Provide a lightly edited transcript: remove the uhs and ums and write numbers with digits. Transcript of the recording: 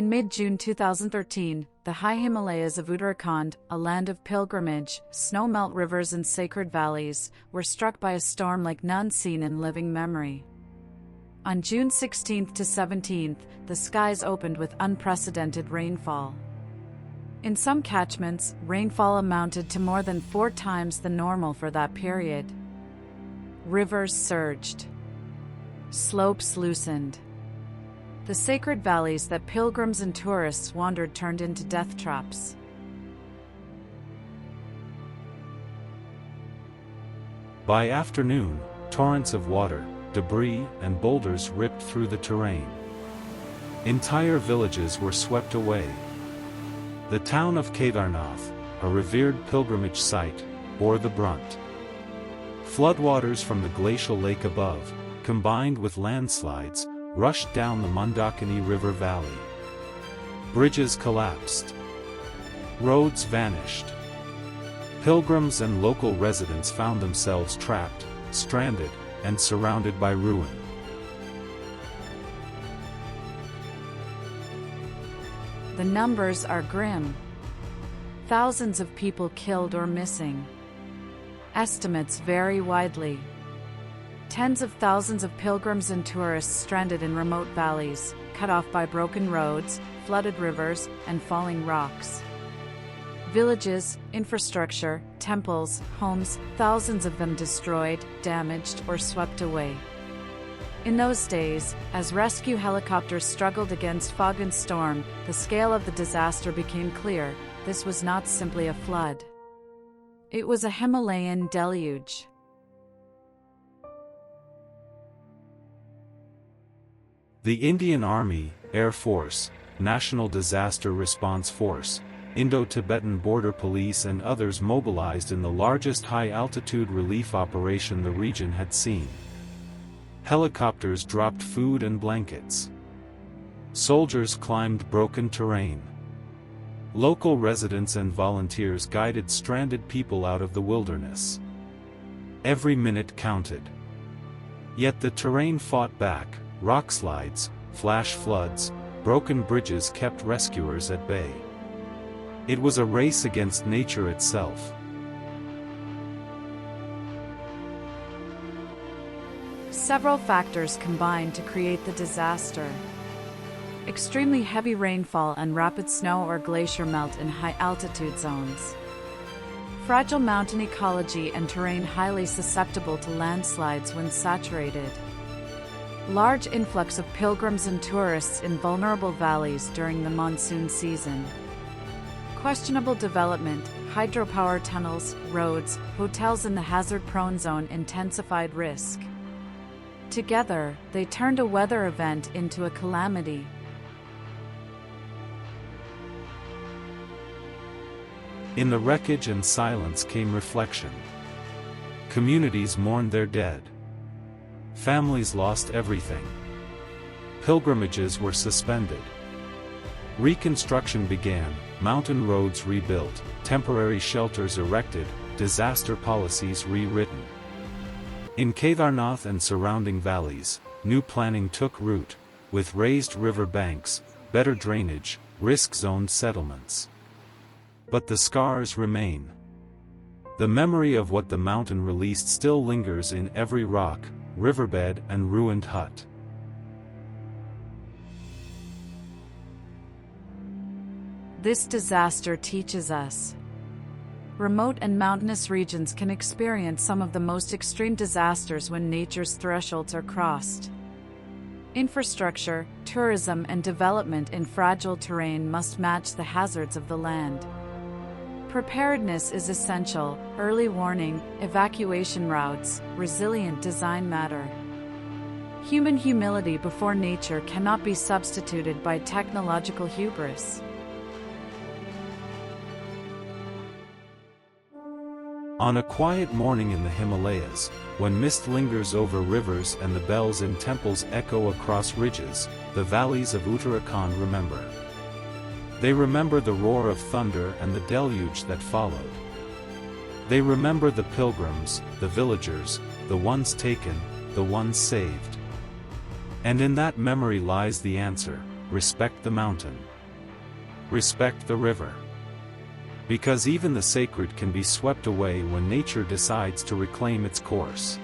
In mid-June 2013, the high Himalayas of Uttarakhand, a land of pilgrimage, snow-melt rivers and sacred valleys, were struck by a storm like none seen in living memory. On June 16th to 17th, the skies opened with unprecedented rainfall. In some catchments, rainfall amounted to more than 4 times the normal for that period. Rivers surged. Slopes loosened. The sacred valleys that pilgrims and tourists wandered turned into death traps. By afternoon, torrents of water, debris, and boulders ripped through the terrain. Entire villages were swept away. The town of Kedarnath, a revered pilgrimage site, bore the brunt. Floodwaters from the glacial lake above, combined with landslides, rushed down the Mandakini River Valley. Bridges collapsed. Roads vanished. Pilgrims and local residents found themselves trapped, stranded, and surrounded by ruin. The numbers are grim. Thousands of people killed or missing. Estimates vary widely. Tens of thousands of pilgrims and tourists stranded in remote valleys, cut off by broken roads, flooded rivers, and falling rocks. Villages, infrastructure, temples, homes, thousands of them destroyed, damaged, or swept away. In those days, as rescue helicopters struggled against fog and storm, the scale of the disaster became clear. This was not simply a flood. It was a Himalayan deluge. The Indian Army, Air Force, National Disaster Response Force, Indo-Tibetan Border Police and others mobilized in the largest high-altitude relief operation the region had seen. Helicopters dropped food and blankets. Soldiers climbed broken terrain. Local residents and volunteers guided stranded people out of the wilderness. Every minute counted. Yet the terrain fought back. Rockslides, flash floods, broken bridges kept rescuers at bay. It was a race against nature itself. Several factors combined to create the disaster. Extremely heavy rainfall and rapid snow or glacier melt in high-altitude zones. Fragile mountain ecology and terrain highly susceptible to landslides when saturated. Large influx of pilgrims and tourists in vulnerable valleys during the monsoon season. Questionable development, hydropower tunnels, roads, hotels in the hazard-prone zone intensified risk. Together, they turned a weather event into a calamity. In the wreckage and silence came reflection. Communities mourned their dead. Families lost everything. Pilgrimages were suspended. Reconstruction began, mountain roads rebuilt, temporary shelters erected, disaster policies rewritten. In Kedarnath and surrounding valleys, new planning took root, with raised river banks, better drainage, risk-zoned settlements. But the scars remain. The memory of what the mountain released still lingers in every rock, riverbed and ruined hut. This disaster teaches us. Remote and mountainous regions can experience some of the most extreme disasters when nature's thresholds are crossed. Infrastructure, tourism and development in fragile terrain must match the hazards of the land. Preparedness is essential. Early warning, evacuation routes, resilient design matter. Human humility before nature cannot be substituted by technological hubris. On a quiet morning in the Himalayas, when mist lingers over rivers and the bells in temples echo across ridges, the valleys of Uttarakhand remember. They remember the roar of thunder and the deluge that followed. They remember the pilgrims, the villagers, the ones taken, the ones saved. And in that memory lies the answer: respect the mountain. Respect the river. Because even the sacred can be swept away when nature decides to reclaim its course.